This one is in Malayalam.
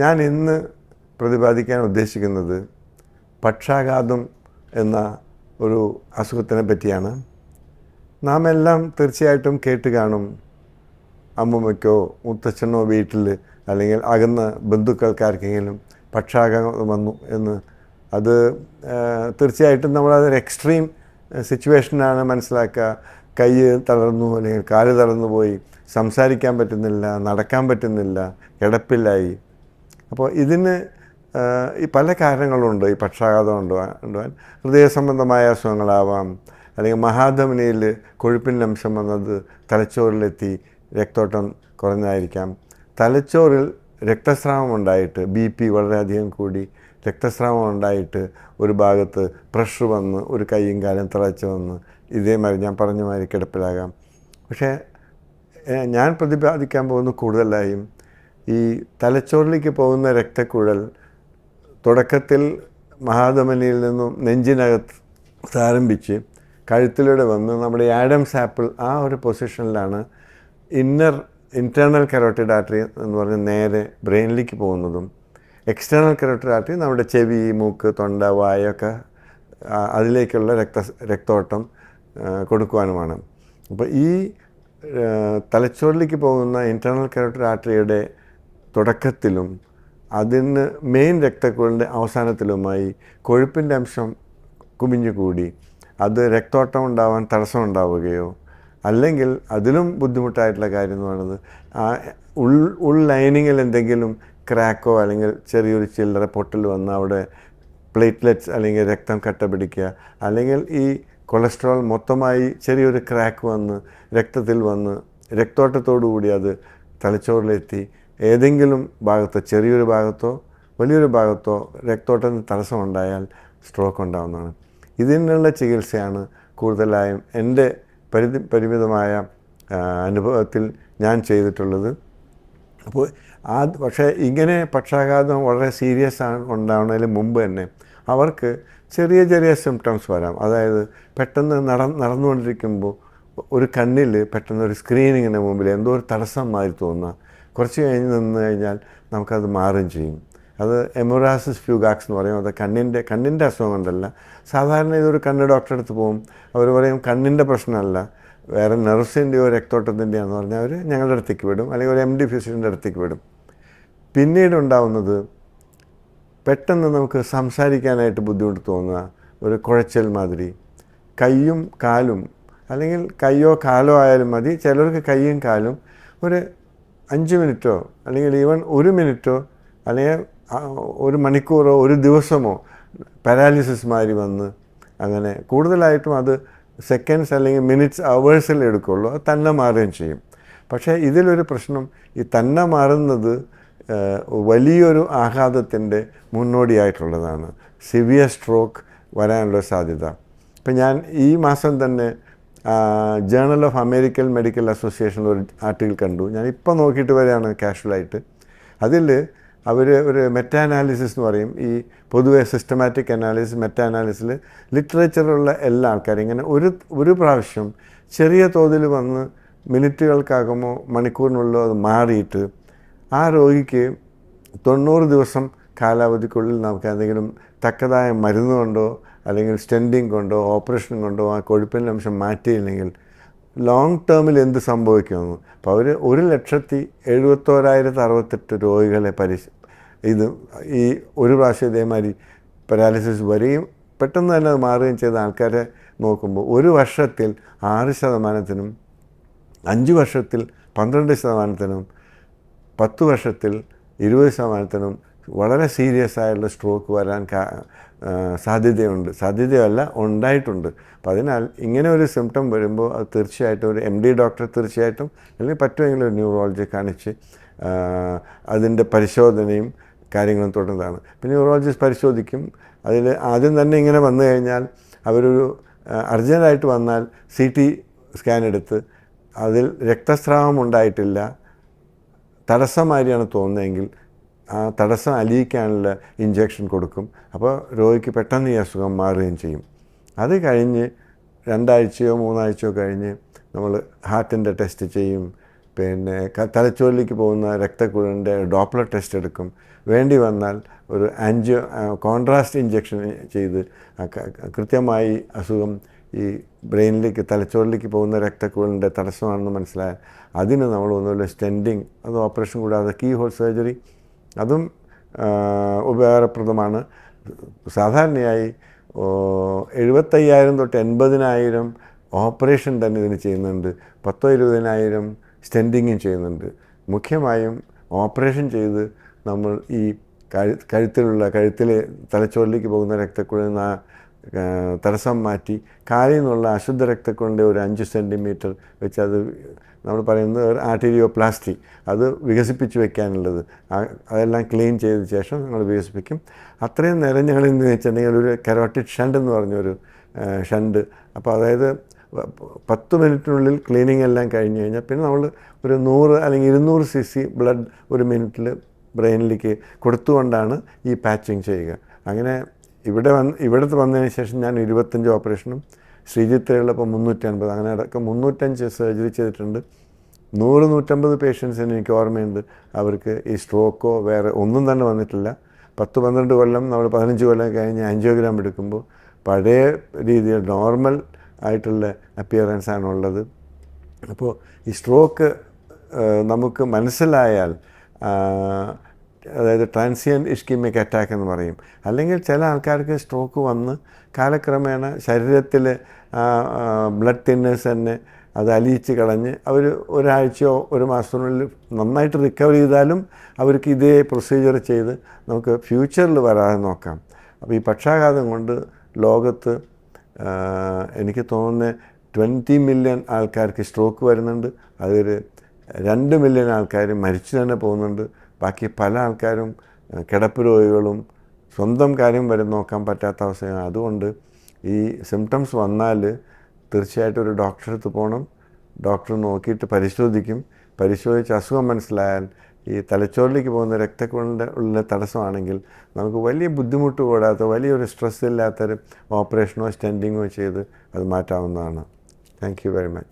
ഞാൻ ഇന്ന് പ്രതിപാദിക്കാൻ ഉദ്ദേശിക്കുന്നത് പക്ഷാഘാതം എന്ന ഒരു അസുഖത്തിനെ പറ്റിയാണ്. നാം എല്ലാം തീർച്ചയായിട്ടും കേട്ട് കാണും. അമ്മൂമ്മയ്ക്കോ മുത്തച്ഛനോ വീട്ടിൽ അല്ലെങ്കിൽ അകന്ന ബന്ധുക്കൾക്കാർക്കെങ്കിലും പക്ഷാഘാതം വന്നു എന്ന്. അത് തീർച്ചയായിട്ടും നമ്മളതൊരു എക്സ്ട്രീം സിറ്റുവേഷനാണ് മനസ്സിലാക്കുക. കൈ തളർന്നു അല്ലെങ്കിൽ കാല് തളർന്നു പോയി, സംസാരിക്കാൻ പറ്റുന്നില്ല, നടക്കാൻ പറ്റുന്നില്ല, കിടപ്പിലായി. അപ്പോൾ ഇതിന് ഈ പല കാരണങ്ങളുണ്ട്. ഈ പക്ഷാഘാതം ഉണ്ടാവാൻ ഹൃദയ സംബന്ധമായ അസുഖങ്ങളാവാം, അല്ലെങ്കിൽ മഹാധമനിയിൽ കൊഴുപ്പിൻ്റെ അംശം വന്നത് തലച്ചോറിലെത്തി രക്തോട്ടം കുറഞ്ഞായിരിക്കാം. തലച്ചോറിൽ രക്തസ്രാവം ഉണ്ടായിട്ട് BP വളരെയധികം കൂടി രക്തസ്രാവം ഉണ്ടായിട്ട് ഒരു ഭാഗത്ത് പ്രഷർ വന്ന് ഒരു കൈയും കാലും തിളച്ച് വന്ന് ഇതേമാതിരി ഞാൻ പറഞ്ഞ മാതിരി കിടപ്പിലാകാം. പക്ഷേ ഞാൻ പ്രതിപാദിക്കാൻ പോകുന്ന കൂടുതലായും ഈ തലച്ചോറിലേക്ക് പോകുന്ന രക്തക്കുഴൽ തുടക്കത്തിൽ മഹാധമനിയിൽ നിന്നും നെഞ്ചിനകത്ത് ആരംഭിച്ച് കഴുത്തിലൂടെ വന്ന് നമ്മുടെ ആഡംസ് ആപ്പിൾ ആ ഒരു പൊസിഷനിലാണ് ഇൻറ്റേർണൽ കരോട്ടിഡ് ആർട്ടറി എന്ന് പറഞ്ഞ് നേരെ ബ്രെയിനിലേക്ക് പോകുന്നതും, എക്സ്റ്റേണൽ കരോട്ടിഡ് ആർട്ടറി നമ്മുടെ ചെവി, മൂക്ക്, തൊണ്ട, വായൊക്കെ അതിലേക്കുള്ള രക്തോട്ടം കൊടുക്കുവാനുമാണ്. അപ്പോൾ ഈ തലച്ചോറിലേക്ക് പോകുന്ന ഇൻറ്റേർണൽ കരോട്ടിഡ് ആർട്ടറിയുടെ തുടക്കത്തിലും അതിന് മെയിൻ രക്തക്കുഴലിൻ്റെ അവസാനത്തിലുമായി കൊഴുപ്പിൻ്റെ അംശം കുമിഞ്ഞു കൂടി അത് രക്തോട്ടം ഉണ്ടാവാൻ തടസ്സം ഉണ്ടാവുകയോ, അല്ലെങ്കിൽ അതിലും ബുദ്ധിമുട്ടായിട്ടുള്ള കാര്യം എന്ന് പറയുന്നത് ആ ഉൾ ലൈനിങ്ങിൽ എന്തെങ്കിലും ക്രാക്കോ അല്ലെങ്കിൽ ചെറിയൊരു ചില്ലറ പൊട്ടൽ വന്ന് അവിടെ പ്ലേറ്റ്ലെറ്റ്സ് അല്ലെങ്കിൽ രക്തം കട്ട പിടിക്കുക, അല്ലെങ്കിൽ ഈ കൊളസ്ട്രോൾ മൊത്തമായി ചെറിയൊരു ക്രാക്ക് വന്ന് രക്തത്തിൽ വന്ന് രക്തോട്ടത്തോടു കൂടി അത് തലച്ചോറിലെത്തി ഏതെങ്കിലും ഭാഗത്തോ ചെറിയൊരു ഭാഗത്തോ വലിയൊരു ഭാഗത്തോ രക്തോട്ടത്തിന് തടസ്സമുണ്ടായാൽ സ്ട്രോക്ക് ഉണ്ടാകുന്നതാണ്. ഇതിനുള്ള ചികിത്സയാണ് കൂടുതലായും എൻ്റെ പരിമിതമായ അനുഭവത്തിൽ ഞാൻ ചെയ്തിട്ടുള്ളത്. അപ്പോൾ പക്ഷേ ഇങ്ങനെ പക്ഷാഘാതം വളരെ സീരിയസ് ഉണ്ടാവുന്നതിന് മുമ്പ് തന്നെ അവർക്ക് ചെറിയ ചെറിയ സിംറ്റംസ് വരാം. അതായത് പെട്ടെന്ന് നടന്നുകൊണ്ടിരിക്കുമ്പോൾ ഒരു കണ്ണിൽ പെട്ടെന്ന് ഒരു സ്ക്രീനിങ്ങിന് മുമ്പിൽ എന്തോ ഒരു തടസ്സം മാറി തോന്നുക. കുറച്ച് കഴിഞ്ഞ് നിന്ന് കഴിഞ്ഞാൽ നമുക്കത് മാറുകയും ചെയ്യും. അത് എമൊറാസിസ് ഫ്യൂഗാക്സ് എന്ന് പറയും. അത് കണ്ണിൻ്റെ അസുഖം കൊണ്ടല്ല. സാധാരണ ഇതൊരു കണ്ണ് ഡോക്ടറെ അടുത്ത് പോകും, അവർ പറയും കണ്ണിൻ്റെ പ്രശ്നമല്ല, വേറെ നെർവ്സിൻ്റെയോ രക്തോട്ടത്തിൻ്റെയോ എന്ന് പറഞ്ഞാൽ അവർ ഞങ്ങളുടെ അടുത്തേക്ക് വിടും, അല്ലെങ്കിൽ ഒരു MD ഫിസിഷ്യൻ്റെ അടുത്തേക്ക് വിടും. പിന്നീട് ഉണ്ടാവുന്നത് പെട്ടെന്ന് നമുക്ക് സംസാരിക്കാനായിട്ട് ബുദ്ധിമുട്ട് തോന്നുക, ഒരു കുഴച്ചൽ മാതിരി, കൈയും കാലും അല്ലെങ്കിൽ കൈയോ കാലോ ആയാലും മതി. ചിലർക്ക് കൈയും കാലും ഒരു 5 മിനിറ്റോ അല്ലെങ്കിൽ ഈവൻ 1 മിനിറ്റോ അല്ലെങ്കിൽ 1 മണിക്കൂറോ 1 ദിവസമോ പാരാലിസിസ് മാതിരി വന്ന് അങ്ങനെ കൂടുതലായിട്ടും അത് സെക്കൻഡ്സ് അല്ലെങ്കിൽ മിനിറ്റ്സ് അവേഴ്സിൽ എടുക്കുള്ളൂ. അത് തന്നെ മാറുകയും ചെയ്യും. പക്ഷേ ഇതിലൊരു പ്രശ്നം, ഈ തന്നെ മാറുന്നത് വലിയൊരു ആഘാതത്തിൻ്റെ മുന്നോടിയായിട്ടുള്ളതാണ്. സിവിയർ സ്ട്രോക്ക് വരാനുള്ള സാധ്യത. ഇപ്പം ഞാൻ ഈ മാസം തന്നെ journal of American medical association ഒരു ആർട്ടിക്കിൾ കണ്ടു. ഞാൻ ഇപ്പോൾ നോക്കിയിട്ട് വരെയാണ് കാഷ്വലായിട്ട്. അതിൽ അവർ ഒരു മെറ്റാ അനാലിസിസ് എന്ന് പറയും. ഈ പൊതുവെ സിസ്റ്റമാറ്റിക് അനാലിസിസ്, മെറ്റാ അനാലിസിൽ ലിറ്ററേച്ചറിലുള്ള എല്ലാ ആൾക്കാരും ഇങ്ങനെ ഒരു പ്രാവശ്യം ചെറിയ തോതിൽ വന്ന് മിനിറ്റുകൾക്കാകുമോ മണിക്കൂറിനുള്ളോ അത് മാറിയിട്ട് ആ രോഗിക്ക് 90 ദിവസം കാലാവധിക്കുള്ളിൽ നമുക്ക് എന്തെങ്കിലും തക്കതായ മരുന്ന് കൊണ്ടോ അല്ലെങ്കിൽ സ്റ്റെൻഡിങ് കൊണ്ടോ ഓപ്പറേഷൻ കൊണ്ടോ ആ കൊഴുപ്പിൻ്റെ അംശം മാറ്റിയില്ലെങ്കിൽ ലോങ് ടേമിൽ എന്ത് സംഭവിക്കുമെന്ന്. അപ്പോൾ അവർ 1,71,068 രോഗികളെ ഈ ഒരു പ്രാവശ്യം ഇതേമാതിരി പാരാലിസിസ് വരികയും പെട്ടെന്ന് തന്നെ അത് മാറുകയും ചെയ്ത ആൾക്കാരെ നോക്കുമ്പോൾ 1 വർഷത്തിൽ 6%, 5 വർഷത്തിൽ 12%, 10 വർഷത്തിൽ 20% വളരെ സീരിയസ് ആയിട്ടുള്ള സ്ട്രോക്ക് വരാൻ സാധ്യതയല്ല ഉണ്ടായിട്ടുണ്ട്. അപ്പോൾ അതിനാൽ ഇങ്ങനെ ഒരു സിംറ്റം വരുമ്പോൾ അത് തീർച്ചയായിട്ടും ഒരു MD ഡോക്ടറെ തീർച്ചയായിട്ടും അല്ലെങ്കിൽ പറ്റുമെങ്കിലും ഒരു ന്യൂറോളജി കാണിച്ച് അതിൻ്റെ പരിശോധനയും കാര്യങ്ങളും തുടർന്നതാണ്. പിന്നെ ന്യൂറോളജിസ്റ്റ് പരിശോധിക്കും. അതിൽ ആദ്യം തന്നെ ഇങ്ങനെ വന്നു കഴിഞ്ഞാൽ അവരൊരു അർജൻറ്റായിട്ട് വന്നാൽ CT സ്കാൻ എടുത്ത് അതിൽ രക്തസ്രാവം ഉണ്ടായിട്ടില്ല, തടസ്സമാതിരിയാണ് തോന്നുന്നതെങ്കിൽ ആ തടസ്സം അലിയിക്കാനുള്ള ഇഞ്ചക്ഷൻ കൊടുക്കും. അപ്പോൾ രോഗിക്ക് പെട്ടെന്ന് ഈ അസുഖം മാറുകയും ചെയ്യും. അത് കഴിഞ്ഞ് 2 ആഴ്ചയോ 3 ആഴ്ചയോ കഴിഞ്ഞ് നമ്മൾ ഹാർട്ടിൻ്റെ ടെസ്റ്റ് ചെയ്യും, പിന്നെ തലച്ചോറിലേക്ക് പോകുന്ന രക്തക്കുഴലിൻ്റെ ഡോപ്ലർ ടെസ്റ്റ് എടുക്കും. വേണ്ടി വന്നാൽ ഒരു കോൺട്രാസ്റ്റ് ഇഞ്ചക്ഷൻ ചെയ്ത് കൃത്യമായി അസുഖം ഈ ബ്രെയിനിലേക്ക് തലച്ചോറിലേക്ക് പോകുന്ന രക്തക്കുഴലിൻ്റെ തടസ്സമാണെന്ന് മനസ്സിലായാൽ അതിന് നമ്മൾ ഒന്നുമില്ല സ്റ്റെൻഡിങ്, അത് ഓപ്പറേഷൻ കൂടാതെ കീ ഹോൾ സർജറി അതും ഉപകാരപ്രദമാണ്. സാധാരണയായി 75,000 തൊട്ട് 80,000 ഓപ്പറേഷൻ തന്നെ ഇതിന് ചെയ്യുന്നുണ്ട്. 10,000-20,000 സ്റ്റെൻഡിങ്ങും ചെയ്യുന്നുണ്ട്. മുഖ്യമായും ഓപ്പറേഷൻ ചെയ്ത് നമ്മൾ ഈ കഴുത്തിൽ തലച്ചോറിലേക്ക് പോകുന്ന രക്തക്കുഴൽ തടസ്സം മാറ്റി കാലിൽ നിന്നുള്ള അശുദ്ധ രക്തക്കുഴലിൻ്റെ ഒരു 5 സെൻറ്റിമീറ്റർ വെച്ച് അത് നമ്മൾ പറയുന്നത് ഒരു ആർട്ടീരിയോപ്ലാസ്റ്റി അത് വികസിപ്പിച്ച് വെക്കാനുള്ളത്. അതെല്ലാം ക്ലീൻ ചെയ്ത ശേഷം ഞങ്ങൾ വികസിപ്പിക്കും. അത്രയും നേരം ഞങ്ങൾ എന്ത് വെച്ചിട്ടുണ്ടെങ്കിൽ ഒരു കരോട്ടിഡ് ഷണ്ട് എന്ന് പറഞ്ഞൊരു ഷണ്ട്. അപ്പോൾ അതായത് 10 മിനിറ്റിനുള്ളിൽ ക്ലീനിങ് എല്ലാം കഴിഞ്ഞ് കഴിഞ്ഞാൽ പിന്നെ നമ്മൾ ഒരു 100 അല്ലെങ്കിൽ 200 cc ബ്ലഡ് ഒരു മിനിറ്റിൽ ബ്രെയിനിലേക്ക് കൊടുത്തുകൊണ്ടാണ് ഈ പാച്ചിങ് ചെയ്യുക. അങ്ങനെ ഇവിടുത്തെ വന്നതിന് ശേഷം ഞാൻ 25 ഓപ്പറേഷനും ശ്രീജിത്തയുള്ളപ്പോൾ 350 അങ്ങനെ അടക്കം 305 സർജറി ചെയ്തിട്ടുണ്ട്. 100-150 പേഷ്യൻസിന് എനിക്ക് ഓർമ്മയുണ്ട് അവർക്ക് ഈ സ്ട്രോക്കോ വേറെ ഒന്നും തന്നെ വന്നിട്ടില്ല. 10-12 കൊല്ലം നമ്മൾ 15 കൊല്ലം കഴിഞ്ഞ് ആൻജിയോഗ്രാം എടുക്കുമ്പോൾ പഴയ രീതിയിൽ നോർമൽ ആയിട്ടുള്ള അപ്പിയറൻസ് ആണുള്ളത്. അപ്പോൾ ഈ സ്ട്രോക്ക് നമുക്ക് മനസ്സിലായാൽ അതായത് ട്രാൻസിയൻറ്റ് ഇസ്കീമിക് അറ്റാക്ക് എന്ന് പറയും. അല്ലെങ്കിൽ ചില ആൾക്കാർക്ക് സ്ട്രോക്ക് വന്ന് കാലക്രമേണ ശരീരത്തിൽ ബ്ലഡ് തിന്നേഴ്സ് തന്നെ അത് അലിയിച്ച് കളഞ്ഞ് അവർ ഒരാഴ്ചയോ ഒരു മാസത്തിനുള്ളിൽ നന്നായിട്ട് റിക്കവർ ചെയ്താലും അവർക്ക് ഇതേ പ്രൊസീജിയർ ചെയ്ത് നമുക്ക് ഫ്യൂച്ചറിൽ വരാതെ നോക്കാം. അപ്പോൾ ഈ പക്ഷാഘാതം കൊണ്ട് ലോകത്ത് എനിക്ക് തോന്നുന്നത് 20 മില്യൺ ആൾക്കാർക്ക് സ്ട്രോക്ക് വരുന്നുണ്ട്. അതൊരു 2 മില്യൺ ആൾക്കാർ മരിച്ചു തന്നെ പോകുന്നുണ്ട്. ബാക്കി പല ആൾക്കാരും കിടപ്പ് രോഗികളും സ്വന്തം കാര്യം വരെ നോക്കാൻ പറ്റാത്ത അവസ്ഥയാണ്. അതുകൊണ്ട് ഈ സിംറ്റംസ് വന്നാൽ തീർച്ചയായിട്ടും ഒരു ഡോക്ടറെ അടുത്ത് പോകണം. ഡോക്ടർ നോക്കിയിട്ട് പരിശോധിച്ച് അസുഖം മനസ്സിലായാൽ ഈ തലച്ചോറിലേക്ക് പോകുന്ന രക്തക്കുഴലിൻ്റെ ഉള്ള തടസ്സമാണെങ്കിൽ നമുക്ക് വലിയ ബുദ്ധിമുട്ട് കൂടാത്ത വലിയൊരു സ്ട്രെസ് ഇല്ലാത്തൊരു ഓപ്പറേഷനോ സ്റ്റെൻഡിങ്ങോ ചെയ്ത് അത് മാറ്റാവുന്നതാണ്. Thank you very much.